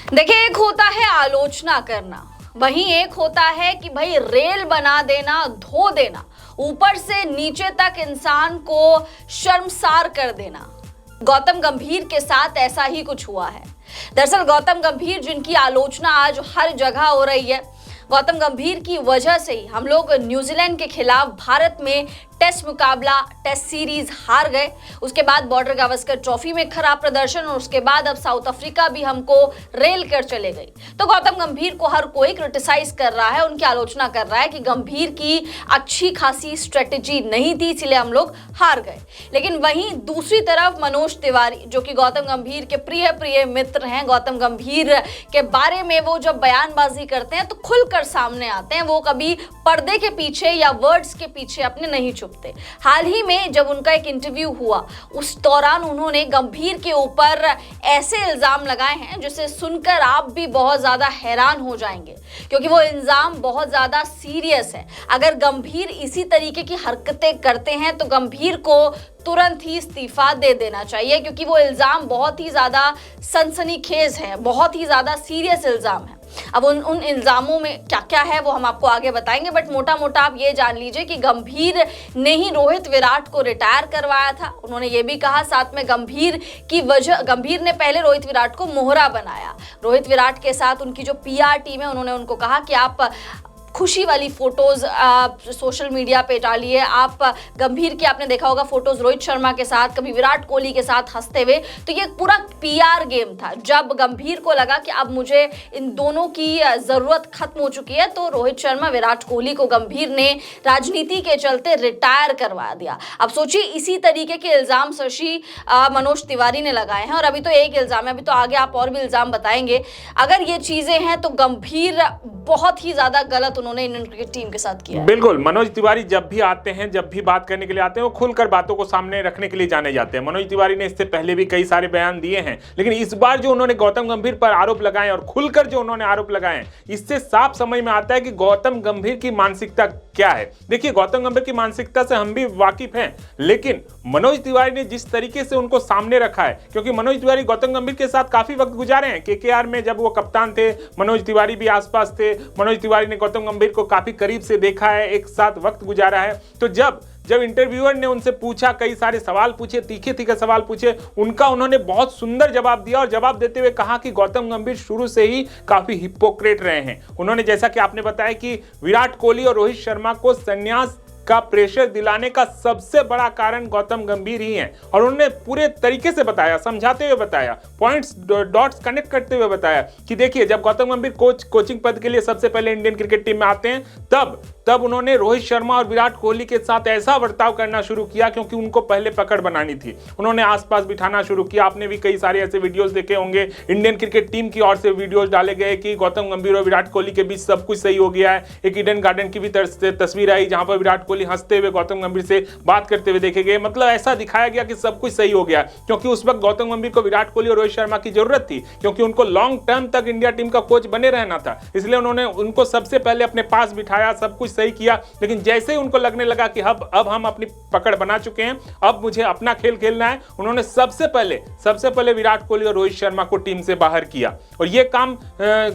देखिए, एक होता है आलोचना करना, वहीं एक होता है कि भाई रेल बना देना, धो देना, ऊपर से नीचे तक इंसान को शर्मसार कर देना। गौतम गंभीर के साथ ऐसा ही कुछ हुआ है। दरअसल गौतम गंभीर, जिनकी आलोचना आज हर जगह हो रही है, गौतम गंभीर की वजह से ही हम लोग न्यूजीलैंड के खिलाफ भारत में टेस्ट मुकाबला, टेस्ट सीरीज हार गए। उसके बाद बॉर्डर गावस्कर ट्रॉफी में खराब प्रदर्शन और उसके बाद अब साउथ अफ्रीका भी हमको रेल कर चले गई। तो गौतम गंभीर को हर कोई क्रिटिसाइज कर रहा है, उनकी आलोचना कर रहा है कि गंभीर की अच्छी खासी स्ट्रेटेजी नहीं थी, इसलिए हम लोग हार गए। लेकिन वहीं दूसरी तरफ मनोज तिवारी, जो कि गौतम गंभीर के प्रिय मित्र हैं, गौतम गंभीर के बारे में वो जब बयानबाजी करते हैं तो खुलकर सामने आते हैं। वो कभी पर्दे के पीछे या वर्ड्स के पीछे अपने नहीं छुपते। हाल ही में जब उनका एक इंटरव्यू हुआ, उस दौरान उन्होंने गंभीर के ऊपर ऐसे इल्जाम लगाए हैं जिसे सुनकर आप भी बहुत ज्यादा हैरान हो जाएंगे, क्योंकि वो इल्जाम बहुत ज्यादा सीरियस है। अगर गंभीर इसी तरीके की हरकतें करते हैं तो गंभीर को तुरंत ही इस्तीफा दे देना चाहिए, क्योंकि वो इल्जाम बहुत ही ज्यादा सनसनीखेज है, बहुत ही ज्यादा सीरियस इल्जाम है। अब उन इल्जामों में क्या क्या है वो हम आपको आगे बताएंगे, बट मोटा मोटा आप ये जान लीजिए कि गंभीर ने ही रोहित विराट को रिटायर करवाया था। उन्होंने ये भी कहा साथ में गंभीर ने पहले रोहित विराट को मोहरा बनाया। रोहित विराट के साथ उनकी जो पीआर टीम है, उन्होंने उनको कहा कि आप खुशी वाली फोटोज सोशल मीडिया पे डालिए। आप गंभीर की आपने देखा होगा फोटोज रोहित शर्मा के साथ, कभी विराट कोहली के साथ हंसते हुए। तो ये पूरा पीआर गेम था। जब गंभीर को लगा कि अब मुझे इन दोनों की जरूरत खत्म हो चुकी है, तो रोहित शर्मा, विराट कोहली को गंभीर ने राजनीति के चलते रिटायर करवा दिया। अब सोचिए, इसी तरीके के इल्जाम शशि मनोज तिवारी ने लगाए हैं, और अभी तो एक इल्जाम है, अभी तो आगे आप और भी इल्जाम बताएंगे। अगर ये चीजें हैं तो गंभीर बहुत ही ज्यादा गलत उन्होंने इंडियन क्रिकेट टीम के साथ किया। बिल्कुल, मनोज तिवारी जब भी आते हैं, जब भी बात करने के लिए आते हैं, वो खुलकर बातों को सामने रखने के लिए जाने जाते हैं। मनोज तिवारी ने इससे पहले भी कई सारे बयान दिए हैं, लेकिन इस बार जो उन्होंने गौतम गंभीर पर आरोप लगाए और खुलकर जो उन्होंने आरोप लगाए, इससे साफ समझ में आता है कि गौतम गंभीर की मानसिकता क्या है। देखिए, गौतम गंभीर की मानसिकता से हम भी वाकिफ हैं, लेकिन मनोज तिवारी ने जिस तरीके से उनको सामने रखा है, क्योंकि मनोज तिवारी गौतम गंभीर के साथ काफी वक्त गुजारे हैं। केकेआर में जब वो कप्तान थे, मनोज तिवारी भी आसपास थे। मनोज तिवारी ने गौतम गंभीर को काफी करीब से देखा है, एक साथ वक्त गुजारा है। तो जब इंटरव्यूअर ने उनसे पूछा, कई सारे सवाल पूछे, तीखे सवाल पूछे, उन्होंने बहुत सुंदर जवाब दिया, और जवाब देते हुए कहा कि गौतम गंभीर शुरू से ही काफी हिपोक्रेट रहे हैं। उन्होंने, जैसा कि आपने बताया, कि विराट कोहली और रोहित शर्मा को संन्यास का प्रेशर दिलाने का सबसे बड़ा कारण गौतम गंभीर ही हैं, और उन्होंने पूरे तरीके से बताया, समझाते हुए बताया, पॉइंट्स डॉट्स कनेक्ट करते हुए बताया कि देखिए, जब गौतम गंभीर कोचिंग पद के लिए सबसे पहले इंडियन क्रिकेट टीम में आते हैं, तब उन्होंने रोहित शर्मा और विराट कोहली के साथ ऐसा बर्ताव करना शुरू किया, क्योंकि उनको पहले पकड़ बनानी थी। उन्होंने आसपास बिठाना शुरू किया। आपने भी कई सारे ऐसे वीडियोस देखे होंगे, इंडियन क्रिकेट टीम की ओर से वीडियोस डाले गए कि गौतम गंभीर और विराट कोहली के बीच सब कुछ सही हो गया है। एक ईडन गार्डन की भी तस्वीर आई, जहां पर विराट कोहली हंसते हुए गौतम गंभीर से बात करते हुए देखे गए। मतलब ऐसा दिखाया गया कि सब कुछ सही हो गया, क्योंकि उस वक्त गौतम गंभीर को विराट कोहली और रोहित शर्मा की जरूरत थी, क्योंकि उनको लॉन्ग टर्म तक इंडिया टीम का कोच बने रहना था। इसलिए उन्होंने उनको सबसे पहले अपने पास बिठाया, सब कुछ सही किया। लेकिन जैसे ही उनको लगने लगा कि अब हम अपनी पकड़ बना चुके हैं, अब मुझे अपना खेल खेलना है, उन्होंने सबसे पहले विराट कोहली और रोहित शर्मा को टीम से बाहर किया। और यह काम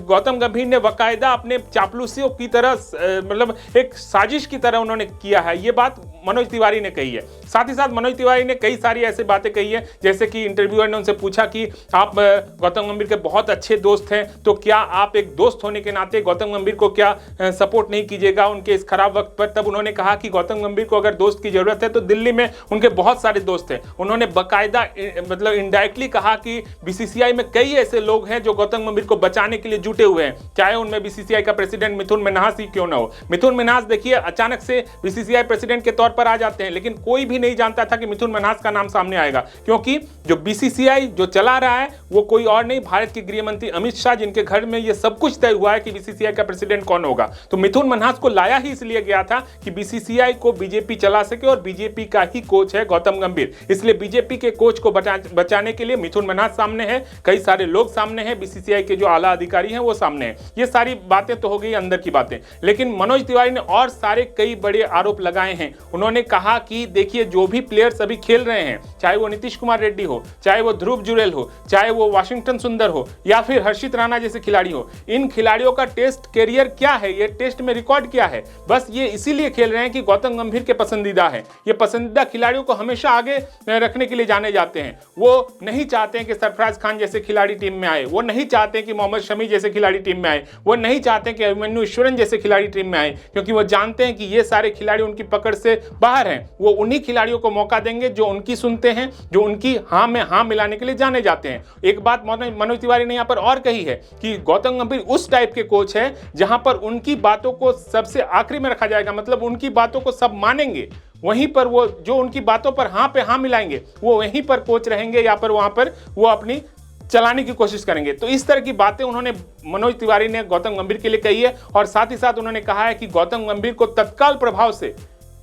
गौतम गंभीर ने बाकायदा अपने चापलूसियों की तरह, मतलब एक साजिश की तरह उन्होंने किया है। यह बात मनोज तिवारी ने कही है। साथ ही साथ मनोज तिवारी ने कई सारी ऐसी बातें कही है, जैसे कि इंटरव्यूअर ने उनसे पूछा कि आप गौतम गंभीर के बहुत अच्छे दोस्त हैं, तो क्या आप एक दोस्त होने के नाते गौतम गंभीर को क्या सपोर्ट नहीं कीजिएगा उनके इस खराब वक्त पर। तब उन्होंने कहा कि गौतम गंभीर को अगर दोस्त की जरूरत है तो दिल्ली में उनके बहुत सारे दोस्त हैं। उन्होंने बाकायदा मतलब इनडायरेक्टली कहा कि बीसीसीआई में कई ऐसे लोग हैं जो गौतम गंभीर को बचाने के लिए जुटे हुए हैं, चाहे उनमें बीसीसीआई का प्रेसिडेंट मिथुन मिन्हास ही क्यों ना हो। मिथुन मिन्हास देखिए, अचानक से बीसीसीआई प्रेसिडेंट के तौर पर आ जाते हैं, लेकिन कोई भी नहीं जानता था कि मिथुन मिन्हास का नाम सामने आएगा, क्योंकि जो बीसीसीआई जो चला रहा है वो कोई और नहीं, भारत के गृह मंत्री अमित शाह, जिनके घर में ये सब कुछ तय हुआ है कि बीसीसीआई का प्रेसिडेंट कौन होगा। तो मिथुन मिन्हास को लाया गया ही इसलिए गया था कि बीसीसीआई को बीजेपी चला सके और बीजेपी का ही कोच है गौतम गंभीर, इसलिए बीजेपी के कोच को बचाने के लिए मिथुन मन्हास सामने है, कई सारे लोग सामने हैं, बीसीसीआई के जो आला अधिकारी हैं वो सामने हैं। ये सारी बातें तो हो गई अंदर की बातें, लेकिन मनोज तिवारी ने और सारे कई बड़े आरोप लगाए हैं। उन्होंने कहा कि देखिए जो भी प्लेयर्स अभी खेल रहे हैं, चाहे वो नीतीश कुमार रेड्डी हो, चाहे वो ध्रुव जुरेल हो, चाहे वो वाशिंगटन सुंदर हो या फिर हर्षित राणा जैसे खिलाड़ी हो, इन खिलाड़ियों का टेस्ट कैरियर क्या है, ये टेस्ट में रिकॉर्ड क्या है, बस ये इसीलिए खेल रहे हैं कि गौतम गंभीर के पसंदीदा है। ये पसंदीदा खिलाड़ियों को हमेशा आगे रखने के लिए जाने जाते हैं। वो नहीं चाहते हैं कि सरफराज खान जैसे खिलाड़ी टीम में आए, वो नहीं चाहते हैं कि मोहम्मद शमी जैसे खिलाड़ी टीम में आए, वो नहीं चाहते हैं कि अभिमन्यु ईश्वरन जैसे खिलाड़ी टीम में आए, क्योंकि वो जानते हैं कि ये सारे खिलाड़ी उनकी पकड़ से बाहर हैं। वो उन्हीं खिलाड़ियों को मौका देंगे जो उनकी सुनते हैं, जो उनकी हाँ में हाँ मिलाने के लिए जाने जाते हैं। एक बात मनोज तिवारी ने यहाँ पर और कही है कि गौतम गंभीर उस टाइप के कोच है जहां पर उनकी बातों को सबसे आखिरी में रखा जाएगा, मतलब उनकी बातों को सब मानेंगे, वहीं पर वो जो उनकी बातों पर हाँ पे हाँ मिलाएंगे वो वहीं पर कोच रहेंगे या पर वहां पर वो अपनी चलाने की कोशिश करेंगे। तो इस तरह की बातें उन्होंने मनोज तिवारी ने गौतम गंभीर के लिए कही है और साथ ही साथ उन्होंने कहा है कि गौतम गंभीर को तत्काल प्रभाव से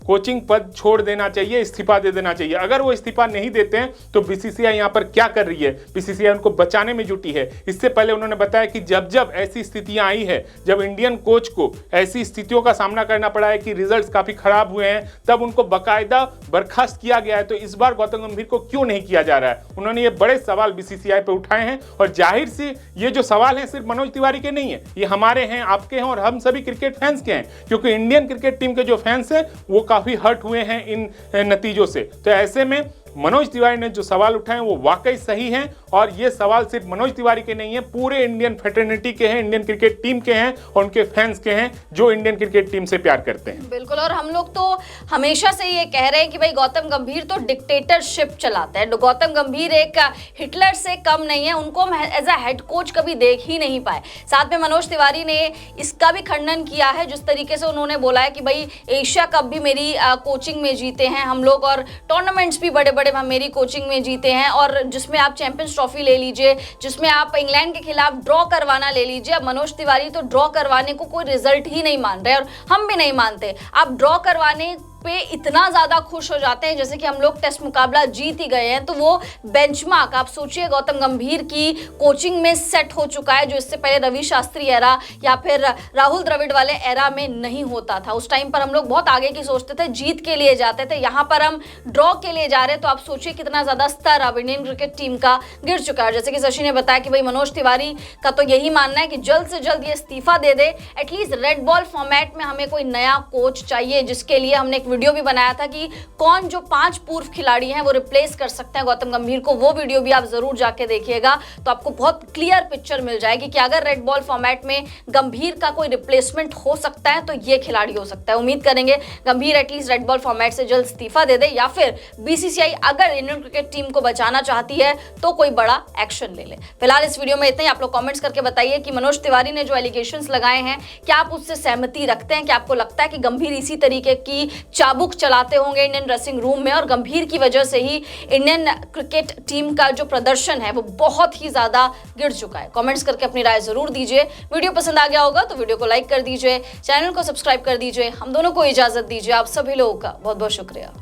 कोचिंग पद छोड़ देना चाहिए, इस्तीफा दे देना चाहिए। अगर वो इस्तीफा नहीं देते हैं तो बीसीसीआई यहाँ पर क्या कर रही है, बीसीसीआई उनको बचाने में जुटी है। इससे पहले उन्होंने बताया कि जब जब ऐसी स्थितियां आई है, जब इंडियन कोच को ऐसी स्थितियों का सामना करना पड़ा है कि रिजल्ट्स काफी खराब हुए हैं, तब उनको बाकायदा बर्खास्त किया गया है। तो इस बार गौतम गंभीर को क्यों नहीं किया जा रहा है? उन्होंने ये बड़े सवाल बीसीसीआई पर उठाए हैं और जाहिर सी ये जो सवाल है सिर्फ मनोज तिवारी के नहीं है, ये हमारे हैं, आपके हैं और हम सभी क्रिकेट फैंस के हैं, क्योंकि इंडियन क्रिकेट टीम के जो फैंस हैं वो काफी हर्ट हुए हैं इन नतीजों से। तो ऐसे में मनोज तिवारी ने जो सवाल उठाए वो वाकई सही हैं और ये सवाल सिर्फ मनोज तिवारी के नहीं है, पूरे इंडियन फ्रेटर्निटी के हैं, इंडियन क्रिकेट टीम के हैं और उनके फैंस के हैं जो इंडियन क्रिकेट टीम से प्यार करते हैं। बिल्कुल, और हम लोग तो हमेशा से ये कह रहे हैं कि भाई गौतम गंभीर तो डिक्टेटरशिप चलाते हैं। गौतम गंभीर एक हिटलर से कम नहीं है, उनको हम एज अ हेड कोच कभी देख ही नहीं पाए। साथ में मनोज तिवारी ने इसका भी खंडन किया है जिस तरीके से उन्होंने बोला है कि भाई एशिया कप भी मेरी कोचिंग में जीते हैं हम लोग और टूर्नामेंट्स भी बड़े मेरी कोचिंग में जीते हैं, और जिसमें आप चैंपियंस ट्रॉफी ले लीजिए, जिसमें आप इंग्लैंड के खिलाफ ड्रॉ करवाना ले लीजिए। अब मनोज तिवारी तो ड्रॉ करवाने को कोई रिजल्ट ही नहीं मान रहे और हम भी नहीं मानते। आप ड्रॉ करवाने पे इतना ज्यादा खुश हो जाते हैं जैसे कि हम लोग टेस्ट मुकाबला जीत ही गए हैं, तो वो बेंचमार्क आप सोचिए गौतम गंभीर की कोचिंग में सेट हो चुका है, जो इससे पहले रवि शास्त्री एरा या फिर राहुल द्रविड़ वाले एरा में नहीं होता था। उस टाइम पर हम लोग बहुत आगे की सोचते थे, जीत के लिए जाते थे, यहाँ पर हम ड्रॉ के लिए जा रहे हैं। तो आप सोचिए कितना ज्यादा स्तर अब इंडियन क्रिकेट टीम का गिर चुका है। जैसे कि शशि ने बताया कि भाई मनोज तिवारी का तो यही मानना है कि जल्द से जल्द ये इस्तीफा दे दे, एटलीस्ट रेड बॉल फॉर्मेट में हमें कोई नया कोच चाहिए, जिसके लिए हमने एक वीडियो भी बनाया था कि कौन जो 5 पूर्व खिलाड़ी हैं वो रिप्लेस कर सकते हैं गौतम गंभीर को। वो वीडियो भी आप जरूर जाके देखिएगा तो आपको बहुत क्लियर पिक्चर मिल जाएगी कि अगर रेड बॉल फॉर्मेट में गंभीर का कोई रिप्लेसमेंट हो सकता है तो ये खिलाड़ी हो सकता है। उम्मीद करेंगे गंभीर एटलीस्ट रेड बॉल फॉर्मेट से जल्द इस्तीफा दे दे, या फिर बीसीसीआई अगर इंडियन क्रिकेट टीम को बचाना चाहती है तो कोई बड़ा एक्शन ले ले। फिलहाल इस वीडियो में इतना ही। आप लोग कमेंट्स करके बताइए कि मनोज तिवारी ने जो एलिगेशंस लगाए हैं क्या आप उससे सहमति रखते हैं? क्या आपको लगता है कि गंभीर इसी तरीके की चाबुक चलाते होंगे इंडियन ड्रेसिंग रूम में और गंभीर की वजह से ही इंडियन क्रिकेट टीम का जो प्रदर्शन है वो बहुत ही ज्यादा गिर चुका है? कमेंट्स करके अपनी राय जरूर दीजिए। वीडियो पसंद आ गया होगा तो वीडियो को लाइक कर दीजिए, चैनल को सब्सक्राइब कर दीजिए। हम दोनों को इजाजत दीजिए। आप सभी लोगों का बहुत बहुत शुक्रिया।